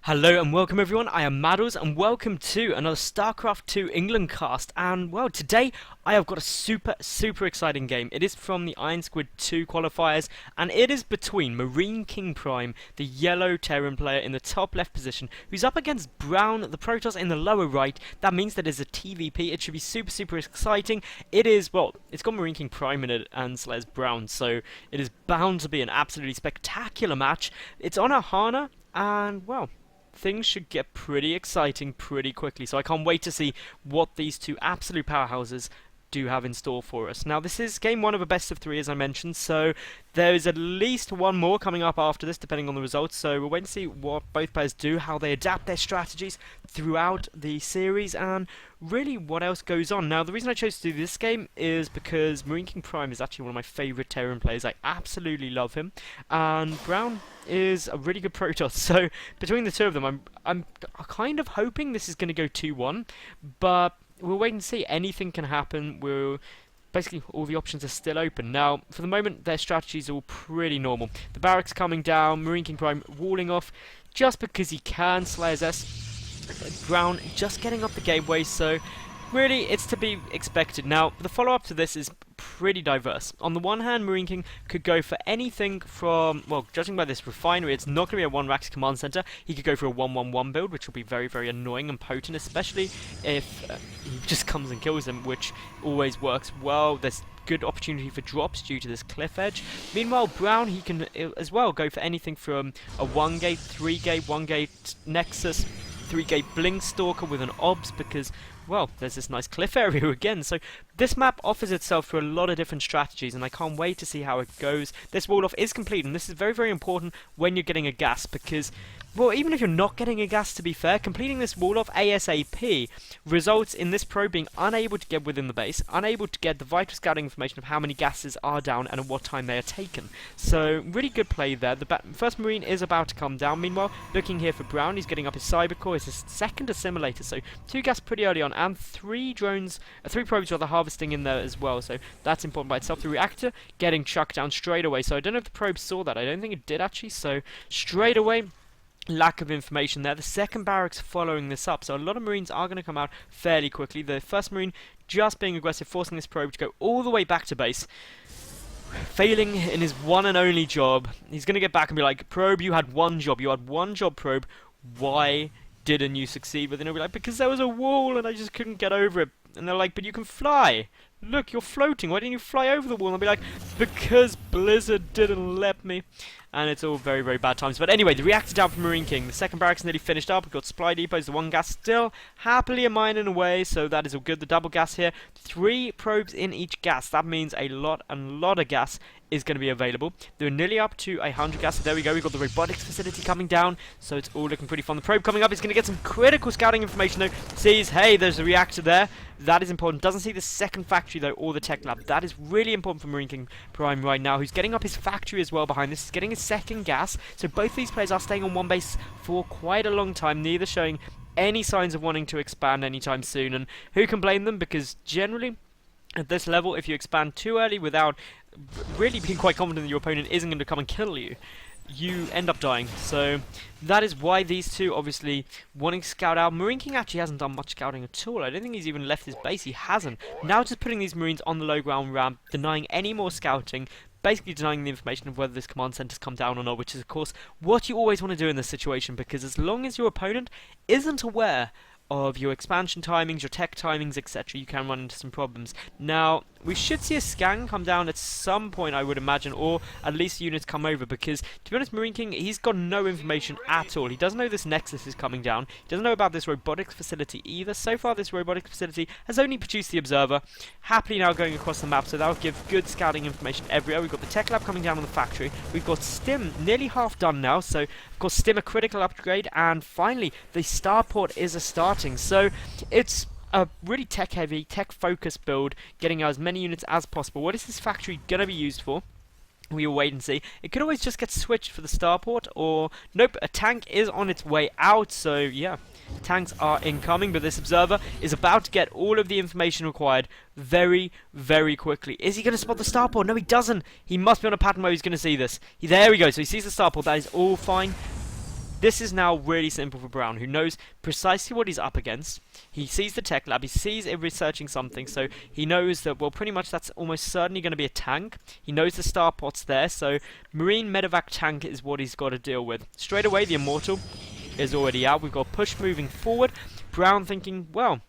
Hello and welcome everyone, I am Madals and welcome to another StarCraft 2 England cast. And well, today I have got a super exciting game. It is from the Iron Squid 2 qualifiers and it is between MarineKing Prime, the yellow Terran player in the top left position, who's up against Brown, the Protoss in the lower right. That means that it's a TvP. It should be super exciting. It is, well, it's got MarineKing Prime in it and Slayers Brown, so it is bound to be an absolutely spectacular match. It's on a Hana and well, things should get pretty exciting pretty quickly, so I can't wait to see what these two absolute powerhouses do have in store for us. Now, this is game one of a best of three, as I mentioned, so there is at least one more coming up after this, depending on the results, so we'll wait and see what both players do, how they adapt their strategies throughout the series, and really what else goes on. Now, the reason I chose to do this game is because MarineKing Prime is actually one of my favourite Terran players. I absolutely love him, and Brown is a really good Protoss, so between the two of them, I'm kind of hoping this is going to go 2-1, but we'll wait and see. Anything can happen. Basically, all the options are still open. Now, for the moment, their strategies are all pretty normal. The barracks coming down, MarineKing Prime walling off just because he can, Slayers S. Brown just getting up the gateway, so really, it's to be expected. Now, the follow-up to this is pretty diverse. On the one hand, MarineKing could go for anything from, well, judging by this refinery, it's not going to be a one-racks command center. He could go for a 1-1-1 build, which will be very annoying and potent, especially if he just comes and kills them, which always works well. There's good opportunity for drops due to this cliff edge. Meanwhile, Brown, he can as well go for anything from a 1-gate, 3-gate, 1-gate Nexus, 3-gate Blink Stalker with an OBS because, well, there's this nice cliff area again. So this map offers itself for a lot of different strategies, and I can't wait to see how it goes. This wall-off is complete, and this is very important when you're getting a gas because, well, even if you're not getting a gas, to be fair, completing this wall-off ASAP results in this probe being unable to get within the base, unable to get the vital scouting information of how many gases are down and at what time they are taken. So, really good play there. The first Marine is about to come down. Meanwhile, looking here for Brown, he's getting up his Cyber Core, his second assimilator, so 2 gas pretty early on, and 3 probes rather harvesting in there as well, so that's important by itself. The reactor getting chucked down straight away, so I don't know if the probe saw that. I don't think it did actually, so straight away, lack of information there. The second barracks following this up, so a lot of Marines are going to come out fairly quickly. The first Marine just being aggressive, forcing this probe to go all the way back to base, failing in his one and only job. He's going to get back and be like, probe, you had one job, probe, why didn't you succeed with it? And he'll be like, because there was a wall and I just couldn't get over it. And they're like, but you can fly. Look, you're floating. Why didn't you fly over the wall? And I'll be like, because Blizzard didn't let me. And it's all very bad times. But anyway, the reactor down from MarineKing. The second barracks nearly finished up. We've got supply depots. The 1 gas still happily mining away, so that is all good. The double gas here. 3 probes in each gas. That means a lot of gas is going to be available. They're nearly up to 100 gas. So there we go. We've got the robotics facility coming down, so it's all looking pretty fun. The probe coming up is going to get some critical scouting information, though. Sees, hey, there's a reactor there. That is important. Doesn't see the second factory, though, or the tech lab. That is really important for MarineKing Prime right now, who's getting up his factory as well behind this. He's getting his second gas. So both these players are staying on one base for quite a long time, neither showing any signs of wanting to expand anytime soon. And who can blame them? Because generally, at this level, if you expand too early without really being quite confident that your opponent isn't going to come and kill you, you end up dying. So that is why these two obviously wanting to scout out. MarineKing actually hasn't done much scouting at all. I don't think he's even left his base. He hasn't. Now just putting these Marines on the low ground ramp, denying any more scouting, basically denying the information of whether this command center's come down or not, which is of course what you always want to do in this situation, because as long as your opponent isn't aware of your expansion timings, your tech timings, etc., you can run into some problems. Now, we should see a scan come down at some point, I would imagine, or at least units come over, because, to be honest, MarineKing, he's got no information at all. He doesn't know this Nexus is coming down. He doesn't know about this robotics facility either. So far, this robotics facility has only produced the Observer, happily now going across the map, so that will give good scouting information everywhere. We've got the tech lab coming down on the factory. We've got Stim nearly half done now, so, of course, Stim a critical upgrade, and finally, the starport is a starting. So, it's a really tech-heavy, tech-focused build, getting as many units as possible. What is this factory going to be used for? We will wait and see. It could always just get switched for the starport, or nope, a tank is on its way out, so yeah, tanks are incoming, but this observer is about to get all of the information required very quickly. Is he going to spot the starport? No, he doesn't. He must be on a pattern where he's going to see this. There we go, so he sees the starport. That is all fine. This is now really simple for Brown, who knows precisely what he's up against. He sees the tech lab, he sees it researching something, so he knows that, well, pretty much that's almost certainly going to be a tank. He knows the star pot's there, so Marine Medevac tank is what he's got to deal with. Straight away, the Immortal is already out. We've got push moving forward. Brown thinking, well,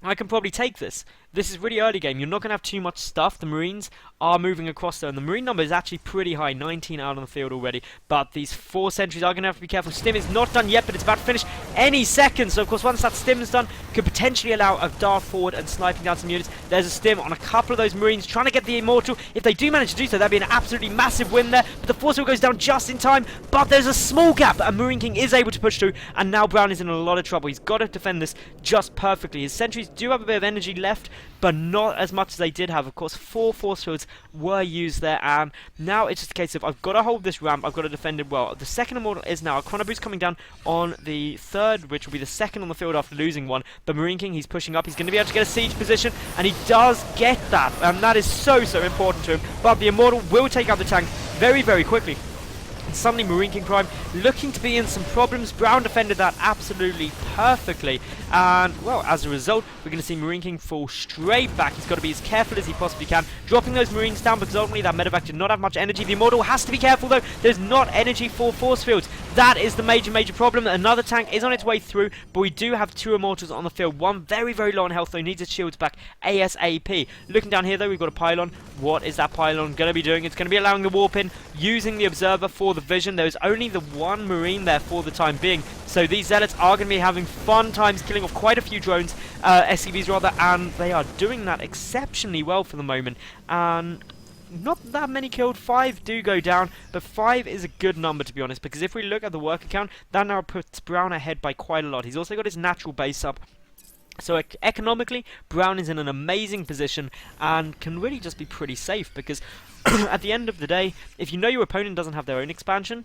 I can probably take this. This is really early game. You're not going to have too much stuff. The Marines are moving across there, and the Marine number is actually pretty high, 19 out on the field already. But these 4 sentries are going to have to be careful. Stim is not done yet, but it's about to finish any second. So, of course, once that Stim is done, could potentially allow a dart forward and sniping down some units. There's a Stim on a couple of those Marines trying to get the Immortal. If they do manage to do so, that'd be an absolutely massive win there. But the Force Wheel goes down just in time. But there's a small gap, and MarineKing is able to push through. And now Brown is in a lot of trouble. He's got to defend this just perfectly. His sentries do have a bit of energy left, but not as much as they did have. Of course, 4 force fields were used there, and now it's just a case of I've got to hold this ramp, I've got to defend it well. The second Immortal is now a chrono boost coming down on the third, which will be the second on the field after losing one. But MarineKing, he's pushing up, he's going to be able to get a siege position, and he does get that, and that is so important to him. But the Immortal will take out the tank very quickly. Suddenly MarineKing Prime looking to be in some problems. Brown defended that absolutely perfectly, and well, as a result, we're going to see MarineKing fall straight back. He's got to be as careful as he possibly can, dropping those Marines down, because ultimately that medevac did not have much energy. The Immortal has to be careful though. There's not energy for force fields. That is the major problem. Another tank is on its way through, but we do have 2 Immortals on the field. One very low on health though, needs its shields back ASAP. Looking down here though, we've got a pylon. What is that pylon going to be doing? It's going to be allowing the warp in, using the observer for the vision. There's only the 1 Marine there for the time being, so these Zealots are going to be having fun times killing off quite a few drones, SCVs rather, and they are doing that exceptionally well for the moment. And not that many killed. 5 do go down, but 5 is a good number to be honest, because if we look at the worker count, that now puts Brown ahead by quite a lot. He's also got his natural base up. So economically, Brown is in an amazing position and can really just be pretty safe, because at the end of the day, if you know your opponent doesn't have their own expansion,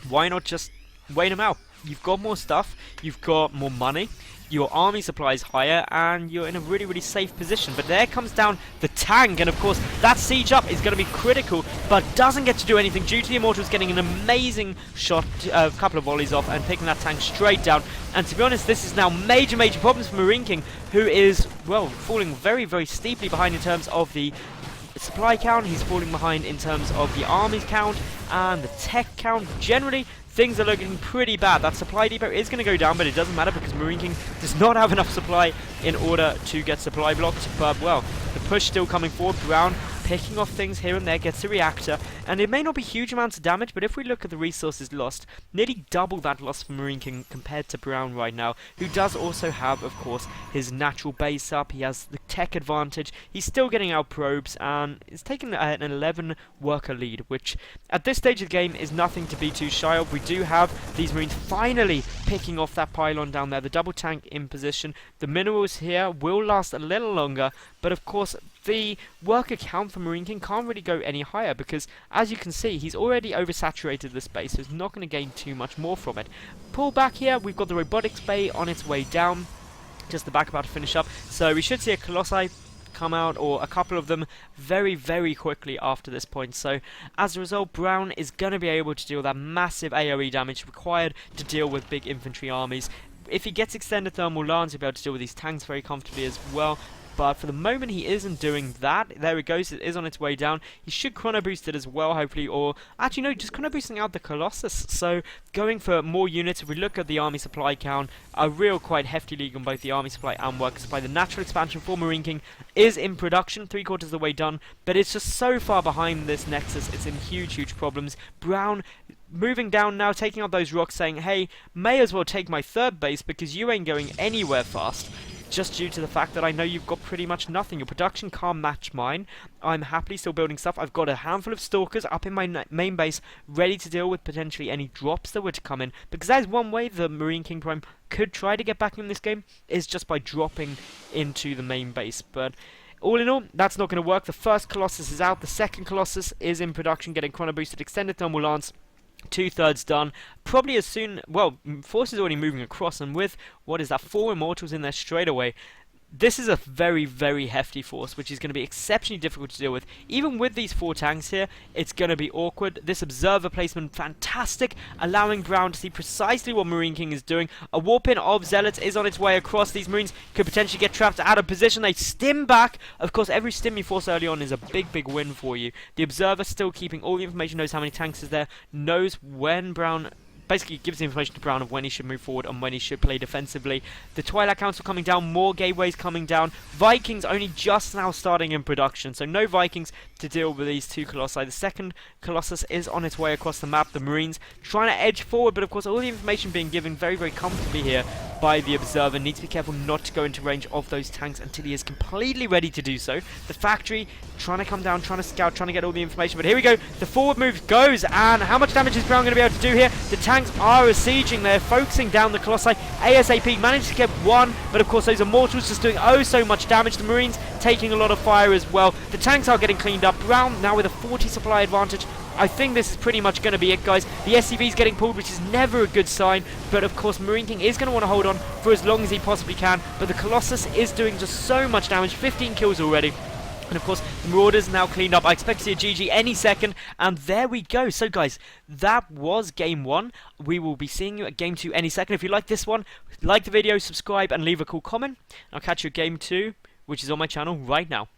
why not just wait them out? You've got more stuff, you've got more money, your army supply is higher, and you're in a really safe position. But there comes down the tank, and of course that siege up is going to be critical, but doesn't get to do anything due to the Immortals getting an amazing shot, a couple of volleys off, and taking that tank straight down. And to be honest, this is now major problems for MarineKing, who is, well, falling very steeply behind in terms of the supply count. He's falling behind in terms of the army count and the tech count. Generally, things are looking pretty bad. That supply depot is going to go down, but it doesn't matter because MarineKing does not have enough supply in order to get supply blocked. But, well, the push still coming forward. Brown picking off things here and there, gets a reactor, and it may not be huge amounts of damage, but if we look at the resources lost, nearly double that loss for MarineKing compared to Brown right now, who does also have, of course, his natural base up. He has the tech advantage. He's still getting out probes, and is taking an 11 worker lead, which at this stage of the game is nothing to be too shy of. We do have these Marines finally picking off that pylon down there, the double tank in position. The minerals here will last a little longer, but of course the worker count for MarineKing can't really go any higher, because as you can see, he's already oversaturated the space, so he's not going to gain too much more from it. Pull back here, we've got the robotics bay on its way down, just the back about to finish up, so we should see a Colossi come out, or a couple of them, very quickly after this point. So as a result, Brown is going to be able to deal that massive AoE damage required to deal with big infantry armies. If he gets extended thermal lance, he'll be able to deal with these tanks very comfortably as well. But for the moment, he isn't doing that. There it goes. It is on its way down. He should chrono boost it as well, hopefully. Or, actually, no, just chrono boosting out the Colossus. So, going for more units. If we look at the army supply count, a real quite hefty league on both the army supply and worker supply. The natural expansion for MarineKing is in production, 3/4 of the way done. But it's just so far behind this Nexus. It's in huge problems. Brown moving down now, taking out those rocks, saying, hey, may as well take my third base because you ain't going anywhere fast. Just due to the fact that I know you've got pretty much nothing. Your production can't match mine. I'm happily still building stuff. I've got a handful of stalkers up in my main base, ready to deal with potentially any drops that were to come in. Because that is one way the MarineKing Prime could try to get back in this game, is just by dropping into the main base. But all in all, that's not going to work. The first Colossus is out. The second Colossus is in production, getting chrono boosted, extended thermal lance. 2/3 done, probably as soon, well, Force is already moving across, and with, what is that, 4 Immortals in there straight away, this is a very, very hefty force, which is going to be exceptionally difficult to deal with. Even with these 4 tanks here, it's going to be awkward. This observer placement, fantastic, allowing Brown to see precisely what MarineKing is doing. A warp in of Zealots is on its way across. These Marines could potentially get trapped out of position. They stim back. Of course, every stim you force early on is a big, big win for you. The observer still keeping all the information, knows how many tanks is there, knows when Brown... basically gives the information to Brown of when he should move forward and when he should play defensively. The Twilight Council coming down, more gateways coming down. Vikings only just now starting in production, so no Vikings to deal with these 2 Colossi. The second Colossus is on its way across the map. The Marines trying to edge forward, but of course all the information being given very, very comfortably here by the Observer. Needs to be careful not to go into range of those tanks until he is completely ready to do so. The factory trying to come down, trying to scout, trying to get all the information, but here we go. The forward move goes, and how much damage is Brown going to be able to do here? The tanks are besieging, they're focusing down the Colossi. ASAP managed to get 1, but of course those Immortals just doing oh so much damage. The Marines taking a lot of fire as well. The tanks are getting cleaned up. Brown now with a 40 supply advantage. I think this is pretty much going to be it, guys. The SCV is getting pulled, which is never a good sign, but of course MarineKing is going to want to hold on for as long as he possibly can, but the Colossus is doing just so much damage. 15 kills already. And of course, the Marauders now cleaned up. I expect to see a GG any second. And there we go. So guys, that was game 1. We will be seeing you at game 2 any second. If you like this one, like the video, subscribe, and leave a cool comment. I'll catch you at game 2, which is on my channel right now.